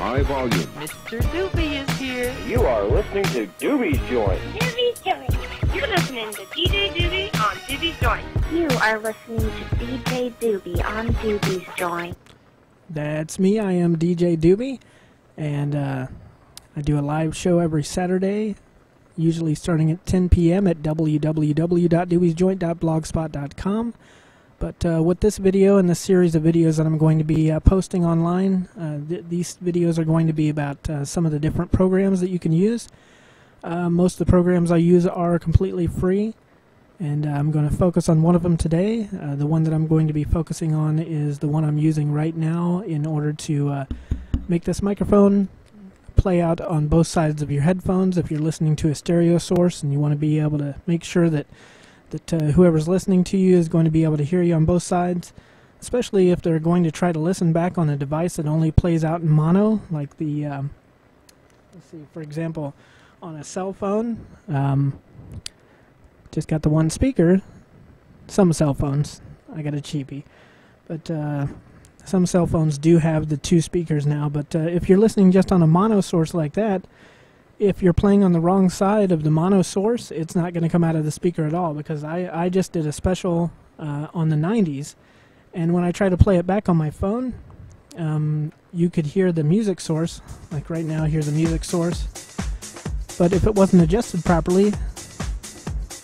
high volume. Mr. Doobie is here. You are listening to Doobie's Joint. Doobie's Joint. You're listening to DJ Doobie on Doobie's Joint. You are listening to DJ Doobie on Doobie's Joint. That's me. I am DJ Doobie, and I do a live show every Saturday, usually starting at 10 p.m. at www.doobiesjoint.blogspot.com. But with this video and this series of videos that I'm going to be posting online, these videos are going to be about some of the different programs that you can use. Most of the programs I use are completely free, and I'm going to focus on one of them today. The one that I'm going to be focusing on is the one I'm using right now in order to make this microphone play out on both sides of your headphones. If you're listening to a stereo source and you want to be able to make sure that whoever's listening to you is going to be able to hear you on both sides, especially if they're going to try to listen back on a device that only plays out in mono, like the, let's see, for example, on a cell phone, just got the one speaker. Some cell phones, I got a cheapie, but some cell phones do have the two speakers now. But if you're listening just on a mono source like that, if you're playing on the wrong side of the mono source, it's not going to come out of the speaker at all, because I just did a special on the 90s, and when I try to play it back on my phone, you could hear the music source, like right now, here's the music source, but if it wasn't adjusted properly,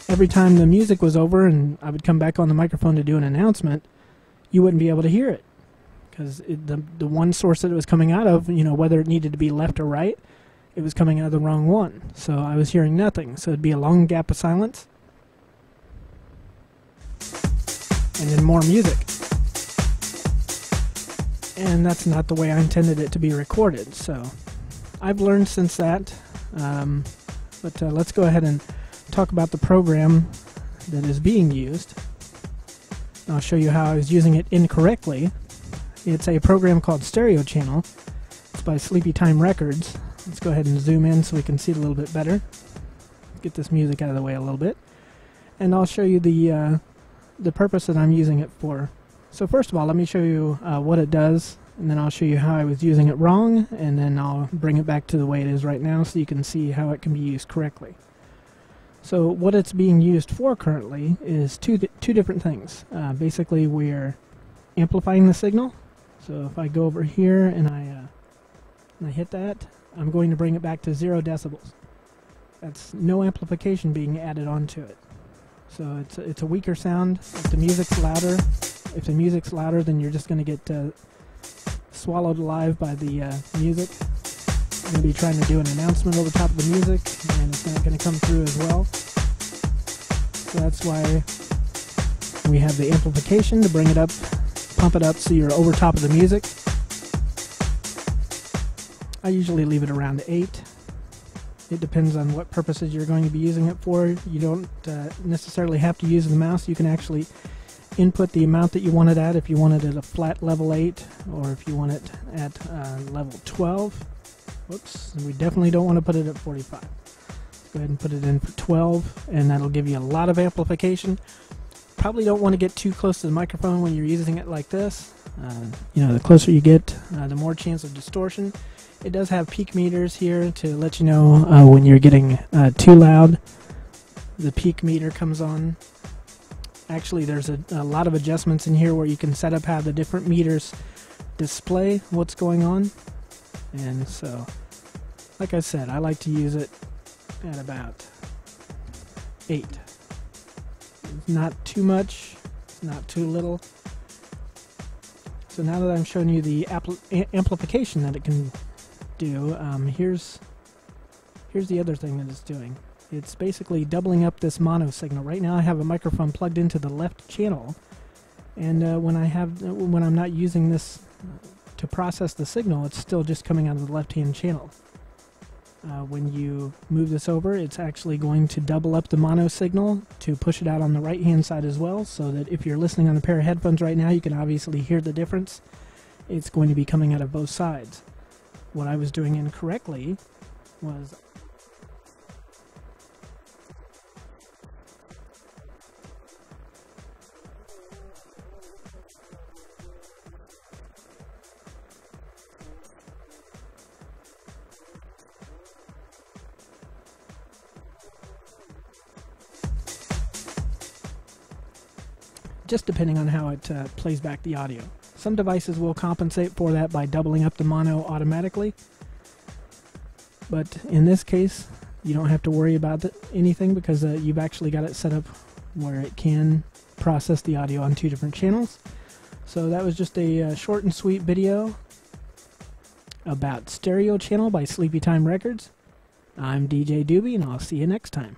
every time the music was over and I would come back on the microphone to do an announcement, you wouldn't be able to hear it, because the one source that it was coming out of, you know, whether it needed to be left or right, it was coming out of the wrong one, so I was hearing nothing. So it'd be a long gap of silence, and then more music. And that's not the way I intended it to be recorded, so I've learned since that. But let's go ahead and talk about the program that is being used. And I'll show you how I was using it incorrectly. It's a program called Stereo Channel. It's by Sleepy Time Records. Let's go ahead and zoom in so we can see it a little bit better. Get this music out of the way a little bit. And I'll show you the purpose that I'm using it for. So first of all, let me show you what it does, and then I'll show you how I was using it wrong, and then I'll bring it back to the way it is right now so you can see how it can be used correctly. So what it's being used for currently is two different things. Basically, we're amplifying the signal. So if I go over here and I hit that, I'm going to bring it back to 0 decibels. That's no amplification being added onto it. So it's a weaker sound. If the music's louder, then you're just going to get swallowed alive by the music. I'm going to be trying to do an announcement over top of the music, and it's not going to come through as well. So that's why we have the amplification to bring it up, pump it up so you're over top of the music. I usually leave it around 8. It depends on what purposes you're going to be using it for. You don't necessarily have to use the mouse. You can actually input the amount that you want it at, if you want it at a flat level 8, or if you want it at level 12. Whoops, we definitely don't want to put it at 45. Let's go ahead and put it in for 12, and that'll give you a lot of amplification. Probably don't want to get too close to the microphone when you're using it like this. You know, the closer you get, the more chance of distortion. It does have peak meters here to let you know when you're getting too loud. The peak meter comes on. Actually, there's a lot of adjustments in here where you can set up how the different meters display what's going on. And so, like I said, I like to use it at about 8. It's not too much, it's not too little. So now that I'm showing you the amplification that it can do, here's the other thing that it's doing. It's basically doubling up this mono signal. Right now I have a microphone plugged into the left channel, and when I'm not using this to process the signal, it's still just coming out of the left-hand channel. When you move this over, it's actually going to double up the mono signal to push it out on the right-hand side as well, so that if you're listening on a pair of headphones right now, you can obviously hear the difference. It's going to be coming out of both sides. What I was doing incorrectly was just depending on how it plays back the audio. Some devices will compensate for that by doubling up the mono automatically, but in this case you don't have to worry about anything because you've actually got it set up where it can process the audio on 2 different channels. So that was just a short and sweet video about Stereo Channel by Sleepy Time Records. I'm DJ Doobie, and I'll see you next time.